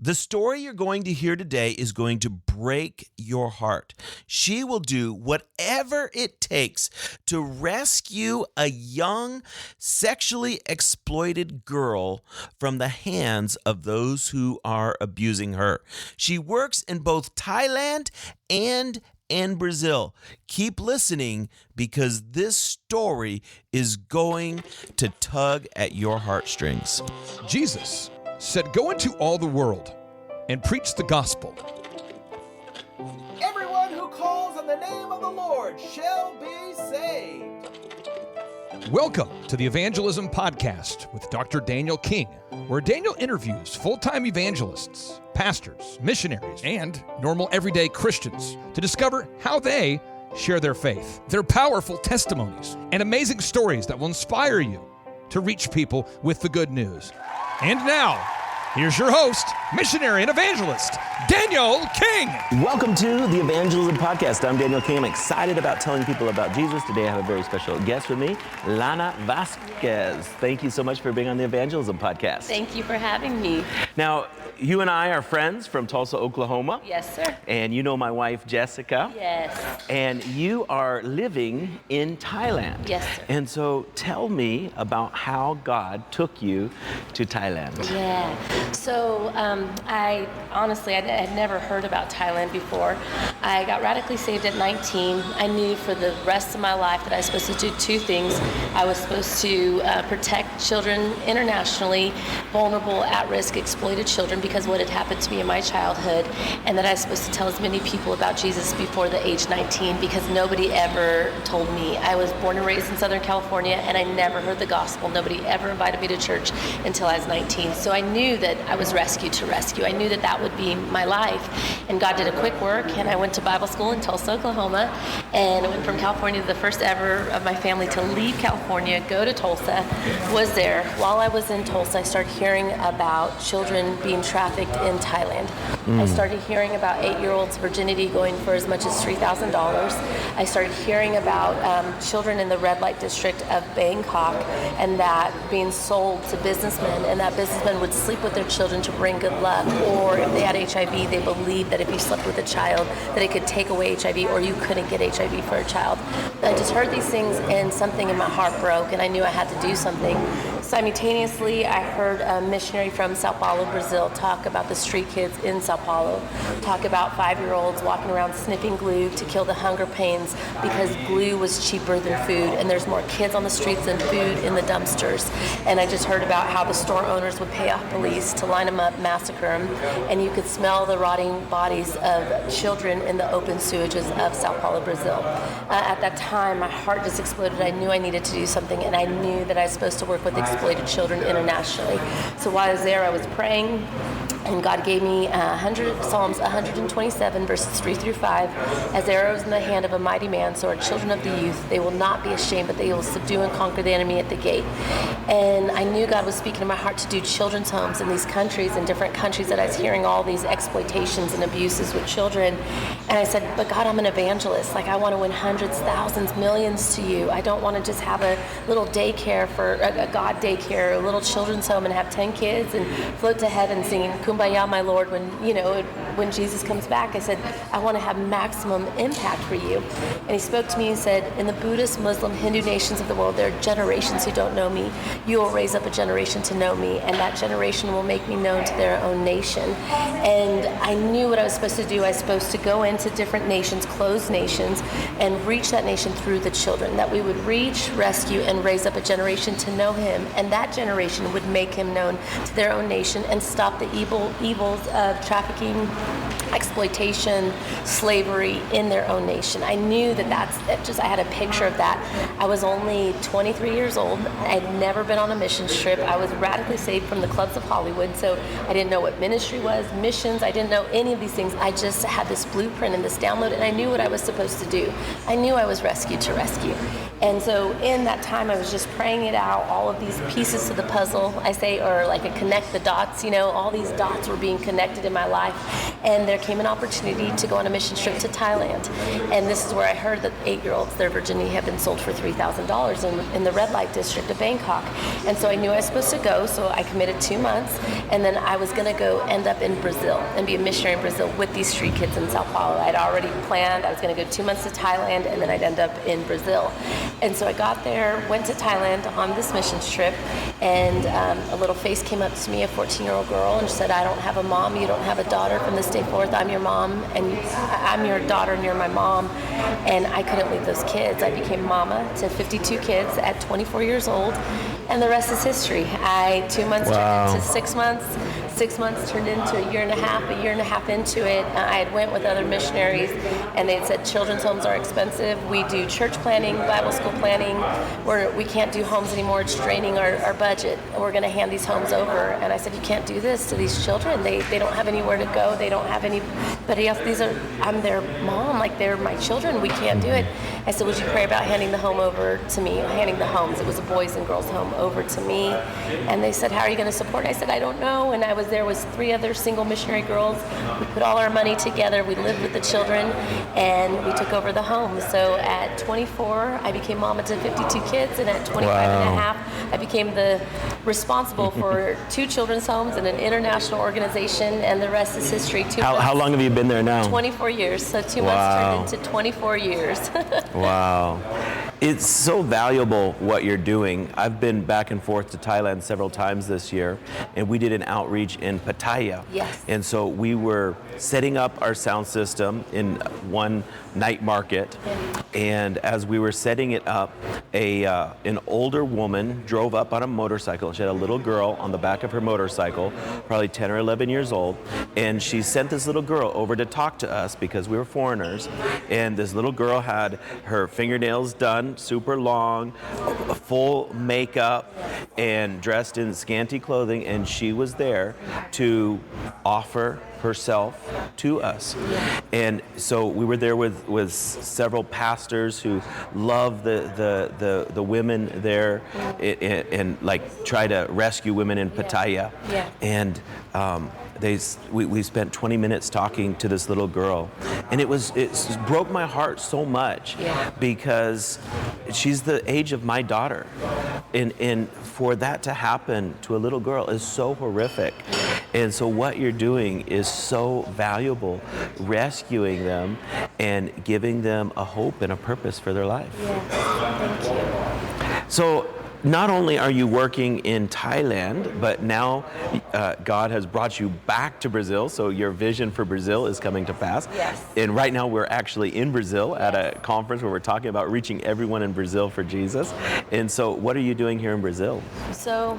The story you're going to hear today is going to break your heart. She will do whatever it takes to rescue a young, sexually exploited girl from the hands of those who are abusing her. She works in both Thailand and Brazil. Keep listening because this story is going to tug at your heartstrings. Jesus said, "Go into all the world and preach the gospel. Everyone who calls on the name of the Lord shall be saved." Welcome to the Evangelism Podcast with Dr. Daniel King, where Daniel interviews full-time evangelists, pastors, missionaries, and normal everyday Christians to discover how they share their faith, their powerful testimonies, and amazing stories that will inspire you to reach people with the good news. And now, here's your host, missionary and evangelist, Daniel King. Welcome to the Evangelism Podcast. I'm Daniel King. I'm excited about telling people about Jesus. Today I have a very special guest with me, Lana Vasquez. Thank you so much for being on the Evangelism Podcast. Thank you for having me. Now, you and I are friends from Tulsa, Oklahoma. Yes, sir. And you know my wife, Jessica. Yes. And you are living in Thailand. Yes, sir. And so tell me about how God took you to Thailand. Yeah. So I had never heard about Thailand before. I got radically saved at 19. I knew for the rest of my life that I was supposed to do two things. I was supposed to protect children internationally, vulnerable, at-risk, exploited children, because what had happened to me in my childhood, and that I was supposed to tell as many people about Jesus before the age 19, because nobody ever told me. I was born and raised in Southern California, and I never heard the gospel. Nobody ever invited me to church until I was 19. So I knew that I was rescued to rescue. I knew that that would be my life. And God did a quick work, and I went to Bible school in Tulsa, Oklahoma, and I went from California to the first ever of my family to leave California, go to Tulsa, was there. While I was in Tulsa, I started hearing about children being trafficked in Thailand. I started hearing about 8-year-olds' virginity going for as much as $3,000. I started hearing about children in the red light district of Bangkok, and that being sold to businessmen, and that businessmen would sleep with their children to bring good luck, or if they had HIV, they believed that if you slept with a child, that it could take away HIV, or you couldn't get HIV for a child. I just heard these things, and something in my heart broke, and I knew I had to do something. Simultaneously, I heard a missionary from Sao Paulo, Brazil, talk about the street kids in Sao Paulo, talk about 5-year-olds walking around sniffing glue to kill the hunger pains because glue was cheaper than food, and there's more kids on the streets than food in the dumpsters. And I just heard about how the store owners would pay off police to line them up, massacre them, and you could smell the rotting bodies of children in the open sewages of Sao Paulo, Brazil. At that time, my heart just exploded. I knew I needed to do something, and I knew that I was supposed to work with exploited children internationally. So while I was there, I was praying, and God gave me Psalms 127, verses 3 through 5. As arrows in the hand of a mighty man, so are children of the youth. They will not be ashamed, but they will subdue and conquer the enemy at the gate. And I knew God was speaking to my heart to do children's homes in these countries, in different countries that I was hearing all these exploitations and abuses with children. And I said, but God, I'm an evangelist. Like, I want to win hundreds, thousands, millions to you. I don't want to just have a little daycare for a God daycare, a little children's home, and have 10 kids and float to heaven singing Kumbaya, my Lord, when Jesus comes back. I said, I want to have maximum impact for you. And he spoke to me and said, in the Buddhist, Muslim, Hindu nations of the world, there are generations who don't know me. You will raise up a generation to know me, and that generation will make me known to their own nation. And I knew what I was supposed to do. I was supposed to go into different nations, closed nations, and reach that nation through the children, that we would reach, rescue, and raise up a generation to know him, and that generation would make him known to their own nation and stop the evils of trafficking, exploitation, slavery in their own nation. I knew I had a picture of that. I was only 23 years old. I had never been on a mission trip. I was radically saved from the clubs of Hollywood, so I didn't know what ministry was, missions. I didn't know any of these things. I just had this blueprint and this download, and I knew what I was supposed to do. I knew I was rescued to rescue. And so in that time, I was just praying it out, all of these pieces to the puzzle, I say, or like a connect the dots, all these dots were being connected in my life. And there came an opportunity to go on a mission trip to Thailand. And this is where I heard that 8-year-olds, their virginity had been sold for $3,000 in the red light district of Bangkok. And so I knew I was supposed to go, so I committed 2 months. And then I was going to go end up in Brazil and be a missionary in Brazil with these street kids in Sao Paulo. I'd already planned I was going to go 2 months to Thailand, and then I'd end up in Brazil. And so I got there, went to Thailand on this missions trip, and a little face came up to me, a 14-year-old girl, and she said, I don't have a mom, you don't have a daughter. From this day forth, I'm your mom, and I'm your daughter, and you're my mom. And I couldn't leave those kids. I became mama to 52 kids at 24 years old, and the rest is history. 2 months turned into 6 months. 6 months turned into a year and a half into it. I had went with other missionaries, and they had said children's homes are expensive. We do church planning, Bible school planning. We can't do homes anymore. It's draining our budget. We're going to hand these homes over. And I said, you can't do this to these children. They don't have anywhere to go. They don't have anybody else. I'm their mom, like they're my children. We can't do it. I said, would you pray about handing the home over to me? Handing the homes. It was a boys and girls home over to me. And they said, how are you going to support it? I said, I don't know. And I was there with 3 other single missionary girls. We put all our money together. We lived with the children, and we took over the home. So at 24, I became mama to 52 kids, and at 25 and a half, I became the responsible for 2 children's homes and an international organization, and the rest is history. How long have you been there now? 24 years. So 2 months turned into 24 years. Wow. It's so valuable what you're doing. I've been back and forth to Thailand several times this year, and we did an outreach in Pattaya. Yes. And so we were setting up our sound system in one night market, and as we were setting it up, an older woman drove up on a motorcycle. She had a little girl on the back of her motorcycle, probably 10 or 11 years old, and she sent this little girl over to talk to us because we were foreigners. And this little girl had her fingernails done super long, full makeup, and dressed in scanty clothing, and she was there to offer herself to us. And so we were there with several pastors who love the women there and like try to rescue women in Pattaya. Yeah. And we spent 20 minutes talking to this little girl, and it broke my heart so much because she's the age of my daughter, and for that to happen to a little girl is so horrific. And so what you're doing is so valuable, rescuing them and giving them a hope and a purpose for their life. Yes, thank you. So not only are you working in Thailand, but now God has brought you back to Brazil, so your vision for Brazil is coming to pass. Yes. And right now we're actually in Brazil at a conference where we're talking about reaching everyone in Brazil for Jesus. And so what are you doing here in Brazil? So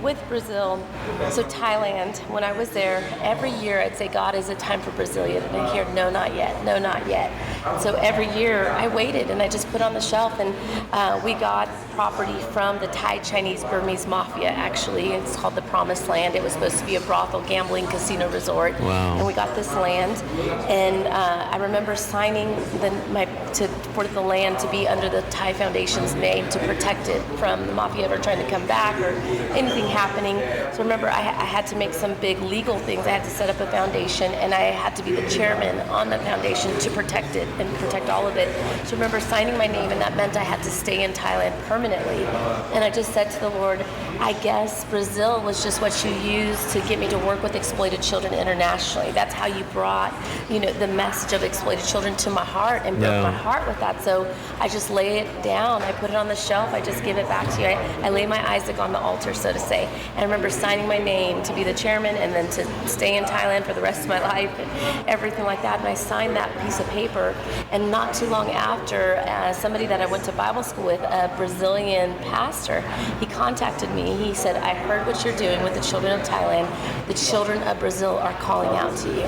with Brazil, so Thailand, when I was there, every year I'd say, God, is it time for Brazilian? And I hear, no, not yet, no, not yet. So every year I waited and I just put on the shelf, and we got property from the Thai Chinese Burmese Mafia, actually. It's called the Promised Land. It was supposed to be a brothel, gambling, casino resort. Wow. And we got this land, and I remember signing for the land to be under the Thai Foundation's name to protect it from the Mafia ever trying to come back or anything happening. So remember, I had to make some big legal things. I had to set up a foundation, and I had to be the chairman on the foundation to protect it and protect all of it. So remember signing my name, and that meant I had to stay in Thailand permanently. And I just said to the Lord, I guess Brazil was just what you used to get me to work with exploited children internationally. That's how you brought, the message of exploited children to my heart and broke my heart with that. So I just lay it down. I put it on the shelf. I just give it back to you. I lay my Isaac on the altar, so to say. And I remember signing my name to be the chairman and then to stay in Thailand for the rest of my life and everything like that. And I signed that piece of paper. And not too long after, somebody that I went to Bible school with, a Brazilian pastor, he contacted me. He said, I heard what you're doing with the children children of Thailand, the children of Brazil are calling out to you.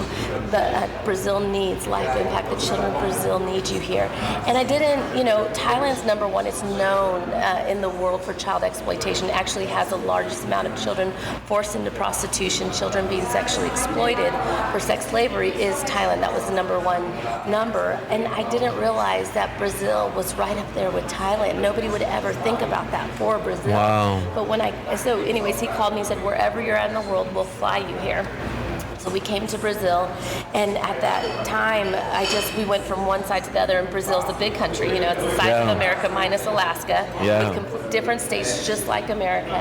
Brazil needs life impact. The children of Brazil need you here. And I didn't, Thailand's number one. It's known in the world for child exploitation. It actually has the largest amount of children forced into prostitution, children being sexually exploited for sex slavery is Thailand. That was the number one number. And I didn't realize that Brazil was right up there with Thailand. Nobody would ever think about that for Brazil. Wow. But so anyways, he called me and said, wherever you're at in the world, we'll fly you here. So we came to Brazil, and at that time, we went from one side to the other, and Brazil's a big country. It's the size of America minus Alaska, with different states just like America.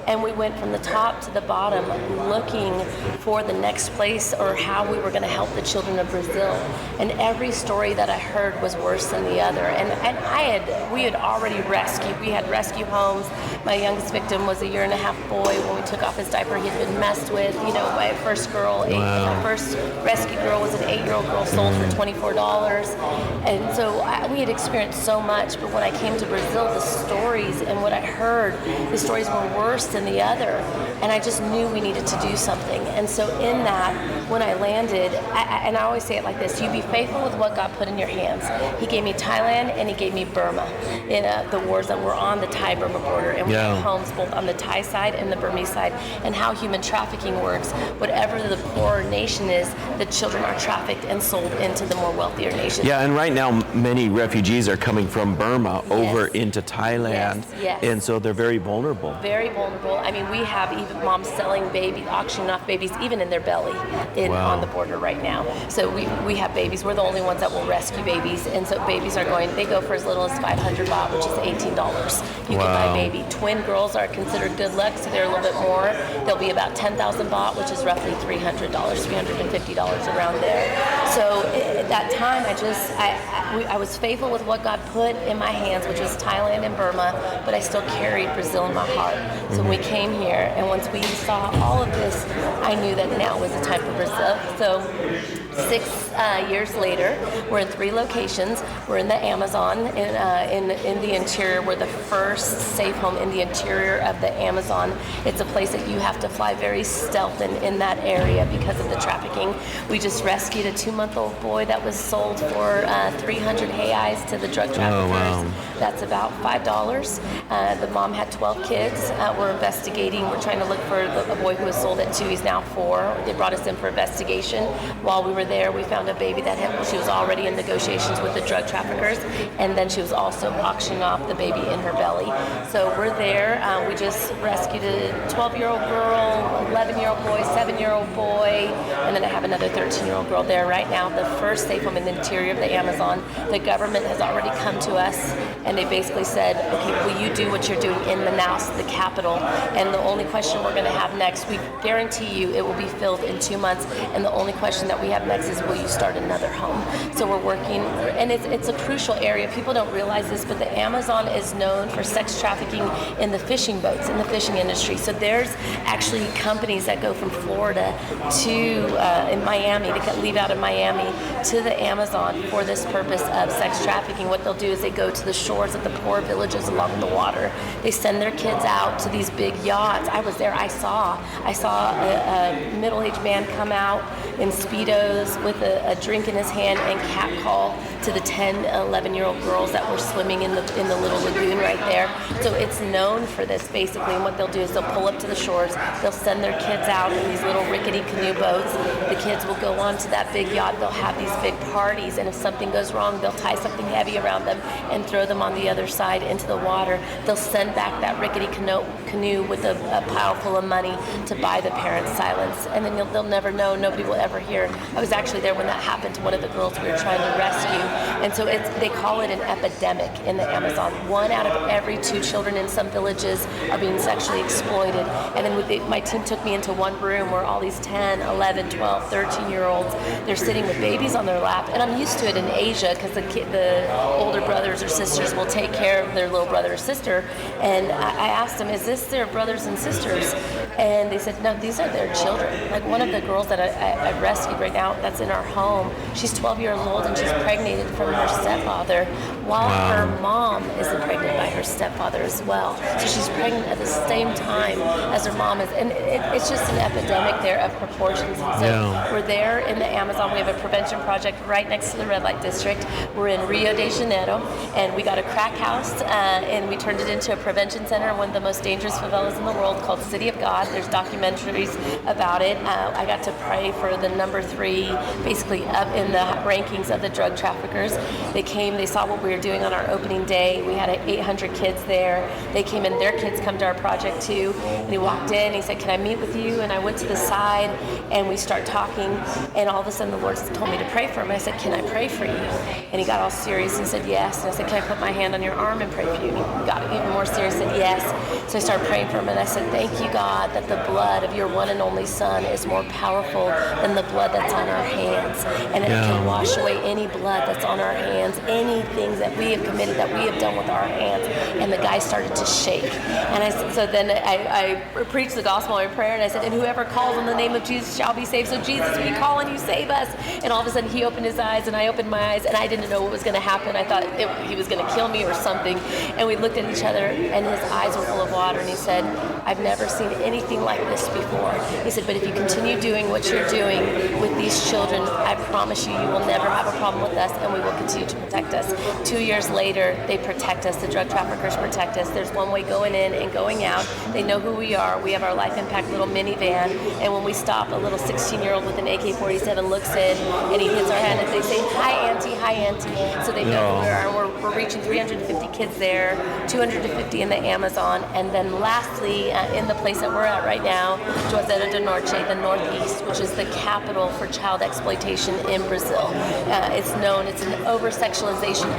And we went from the top to the bottom looking for the next place or how we were going to help the children of Brazil. And every story that I heard was worse than the other. And we had already rescued. We had rescue homes. My youngest victim was a 1.5-year-old boy. When we took off his diaper, he'd been messed with. My first girl, my first rescue girl was an 8-year-old girl sold for $24. And so we had experienced so much, but when I came to Brazil, the stories and what I heard, the stories were worse than the other. And I just knew we needed to do something. And so in that, when I landed, and I always say it like this, you be faithful with what God put in your hands. He gave me Thailand and he gave me Burma in the wars that were on the Thai-Burma border. And we have homes both on the Thai side and the Burmese side. And how human trafficking works, whatever the poor nation is, the children are trafficked and sold into the more wealthier nations. Yeah, and right now many refugees are coming from Burma over into Thailand. Yes. And so they're very vulnerable. Very vulnerable. I mean, we have even moms selling babies, auctioning off babies, even in their belly on the border right now. So we have babies. We're the only ones that will rescue babies. And so babies they go for as little as 500 baht, which is $18. You can buy a baby. Twin girls are considered good luck, so they're a little bit more. They'll be about 10,000 baht, which is roughly $300, $350 around there. So at that time, I was faithful with what God put in my hands, which was Thailand and Burma, but I still carried Brazil in my heart. So when we came here, and once we saw all of this, I knew that now was the time for Brazil. So 6 years later, we're in 3 locations. We're in the Amazon, in the interior. We're the first safe home in the interior of the Amazon. It's a place that you have to fly very stealth in that area because of the trafficking. We just rescued a 2-month-old boy that was sold for 300 reais to the drug traffickers. Oh, wow. That's about $5. The mom had 12 kids. We're investigating. We're trying to look for a boy who was sold at 2. He's now 4. They brought us in for investigation. While we were there, we found a baby she was already in negotiations with the drug traffickers, and then she was also auctioning off the baby in her belly. So we're there. We just rescued a 12-year-old girl, 11-year-old boy, 7-year-old boy, and then I have another 13-year-old girl there right now. The first safe home in the interior of the Amazon. The government has already come to us, and they basically said, okay, will you do what you're doing in Manaus, the capital? And the only question we're going to have next, we guarantee you it will be filled in 2 months, and the only question that we have next is, will you start another home? So we're working, and it's a crucial area. People don't realize this, but the Amazon is known for sex trafficking in the fishing boats, in the fishing industry. So there's actually companies that go from Florida to in Miami, they leave out of Miami to the Amazon for this purpose of sex trafficking. What they'll do is they go to the shores of the poor villages along the water. They send their kids out to these big yachts. I was there. I saw a middle-aged man come out in Speedos with a drink in his hand and catcall to the 10, 11-year-old girls that were swimming in the little lagoon right there. So it's known for this, basically. And what they'll do is they'll pull up to the shores. They'll send their kids out in these little rickety canoe boats. The kids will go on to that big yacht. They'll have these big parties, and if something goes wrong, they'll tie something heavy around them and throw them on the other side into the water. They'll send back that rickety canoe with a pile full of money to buy the parents' silence. And then they'll never know. Nobody will ever hear. I was actually there when that happened to one of the girls we were trying to rescue. And so they call it an epidemic in the Amazon. 1 out of every 2 children in some villages are being sexually exploited. And then my team took me into one room where all these 10, 11, 12, 13-year-olds. They're sitting with babies on their lap, and I'm used to it in Asia because the older brothers or sisters will take care of their little brother or sister. And I asked them, is this their brothers and sisters? And they said, no, these are their children. Like one of the girls that I rescued right now that's in our home, she's 12 years old and she's pregnated from her stepfather while her mom is impregnated by her stepfather as well. So she's pregnant at the same time as her mom is. And it's just an epidemic there of proportions. And so we're there in the Amazon. We have a prevention project right next to the red light district. We're in Rio de Janeiro, and we got a crack house, and we turned it into a prevention center in one of the most dangerous favelas in the world called City of God. There's documentaries about it. I got to pray for the number 3, basically up in the rankings of the drug traffickers. They came, they saw what we were doing on our opening day. We had 800 kids there. They came in, their kids come to our project too. And he walked in, he said, can I meet with you? And I went to the side and we start talking, and all of a sudden the Lord told me to pray for him. I said, can I pray for you? And he got all serious. He said, yes. And I said, can I put my hand on your arm and pray for you? And he got even more serious, said, yes. So I started praying for him, and I said, thank you, God, that the blood of your one and only Son is more powerful than the blood that's on our hands. And it can wash away any blood that's on our hands, anything that we have committed, that we have done with our hands. And the guy started to shake. And I said, so then I preached the gospel in prayer, and I said, and whoever calls on the name of Jesus shall be saved. So Jesus, we call on you, save us. And all of a sudden he opened his eyes and I opened my eyes, and I didn't know what was going to happen. I thought he was going to kill me or something. And we looked at each other, and his eyes were full of water, and he said, I've never seen anything like this before. He said, but if you continue doing what you're doing with these children, I promise you, you will never have a problem with us, and we will continue to protect us. 2 years later, they protect us. The drug traffickers protect us. There's one way going in and going out. They know who we are. We have our Life Impact little minivan, and when we stop, a little 16-year-old with an AK-47 looks in, and he hits our hand, and they say, hi, Auntie, hi, Auntie. So they know who we are, and we're reaching 350 kids there, 250 in the Amazon, and then lastly, in the place that we're at right now, Juazeiro do Norte, the Northeast, which is the capital for child exploitation in Brazil. It's an over-sexualization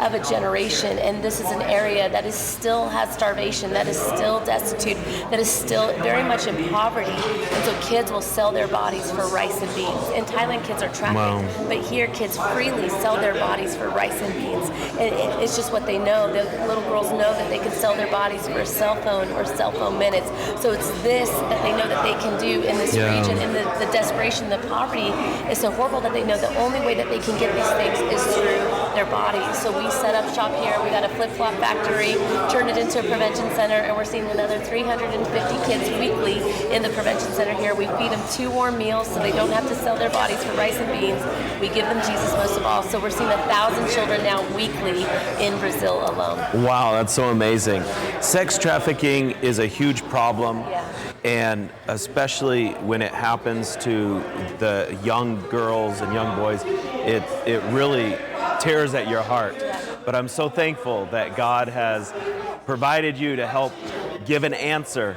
of a generation, and this is an area that still has starvation, that is still destitute, that is still very much in poverty, and so kids will sell their bodies for rice and beans. In Thailand, kids are trafficked, but here kids freely sell their bodies for rice and beans. It's just what they know. The little girls know that they can sell their bodies for a cell phone or cell phone minutes. So it's this that they know that they can do in this region, and the desperation, the poverty is so horrible that they know the only way that they can get these things is through their bodies. So we set up shop here. We got a flip-flop factory, turned it into a prevention center, and we're seeing another 350 kids weekly in the prevention center here. We feed them 2 warm meals so they don't have to sell their bodies for rice and beans. We give them Jesus most of all. So we're seeing 1,000 children now weekly in Brazil alone. Wow, that's so amazing. Sex trafficking is a huge problem. And especially when it happens to the young girls and young boys, it really tears at your heart. But I'm so thankful that God has provided you to help give an answer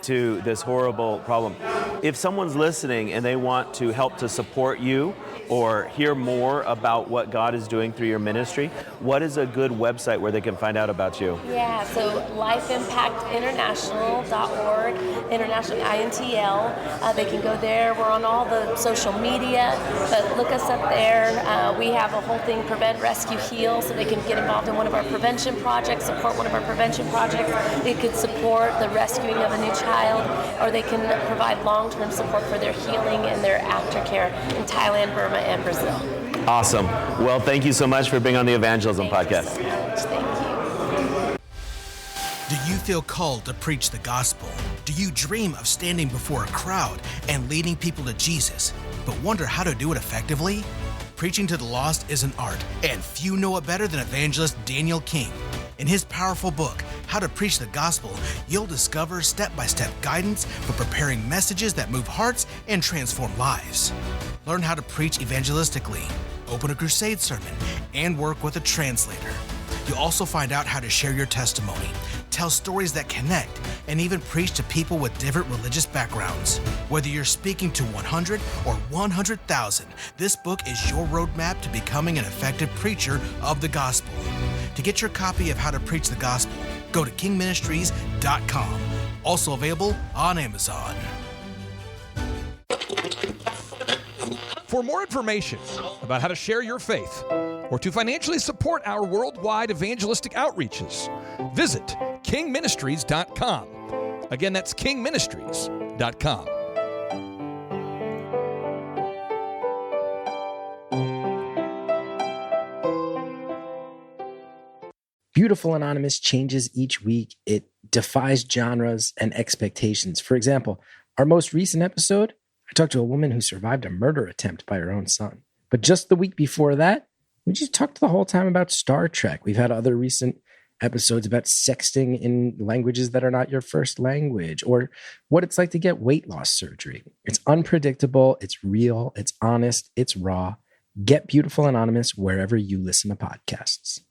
to this horrible problem. If someone's listening and they want to help to support you or hear more about what God is doing through your ministry, what is a good website where they can find out about you? Yeah, so lifeimpactinternational.org, international INTL. They can go there. We're on all the social media, but look us up there. We have a whole thing, Prevent, Rescue, Heal, so they can get involved in one of our prevention projects, support one of our prevention projects. They could support the rescuing of a new child, or they can provide long-term support for their healing and their aftercare in Thailand, Burma, and Brazil. Awesome. Well, thank you so much for being on the Evangelism Podcast. Thank you so much. Thank you. Do you feel called to preach the gospel? Do you dream of standing before a crowd and leading people to Jesus, but wonder how to do it effectively? Preaching to the lost is an art, and few know it better than evangelist Daniel King. In his powerful book, How to Preach the Gospel, you'll discover step-by-step guidance for preparing messages that move hearts and transform lives. Learn how to preach evangelistically, open a crusade sermon, and work with a translator. You'll also find out how to share your testimony, tell stories that connect, and even preach to people with different religious backgrounds. Whether you're speaking to 100 or 100,000, this book is your roadmap to becoming an effective preacher of the gospel. To get your copy of How to Preach the Gospel, go to kingministries.com. Also available on Amazon. For more information about how to share your faith or to financially support our worldwide evangelistic outreaches, visit kingministries.com. Again, that's kingministries.com. Beautiful Anonymous changes each week. It defies genres and expectations. For example, our most recent episode, I talked to a woman who survived a murder attempt by her own son. But just the week before that, we just talked the whole time about Star Trek. We've had other recent episodes about sexting in languages that are not your first language, or what it's like to get weight loss surgery. It's unpredictable, it's real, it's honest, it's raw. Get Beautiful Anonymous wherever you listen to podcasts.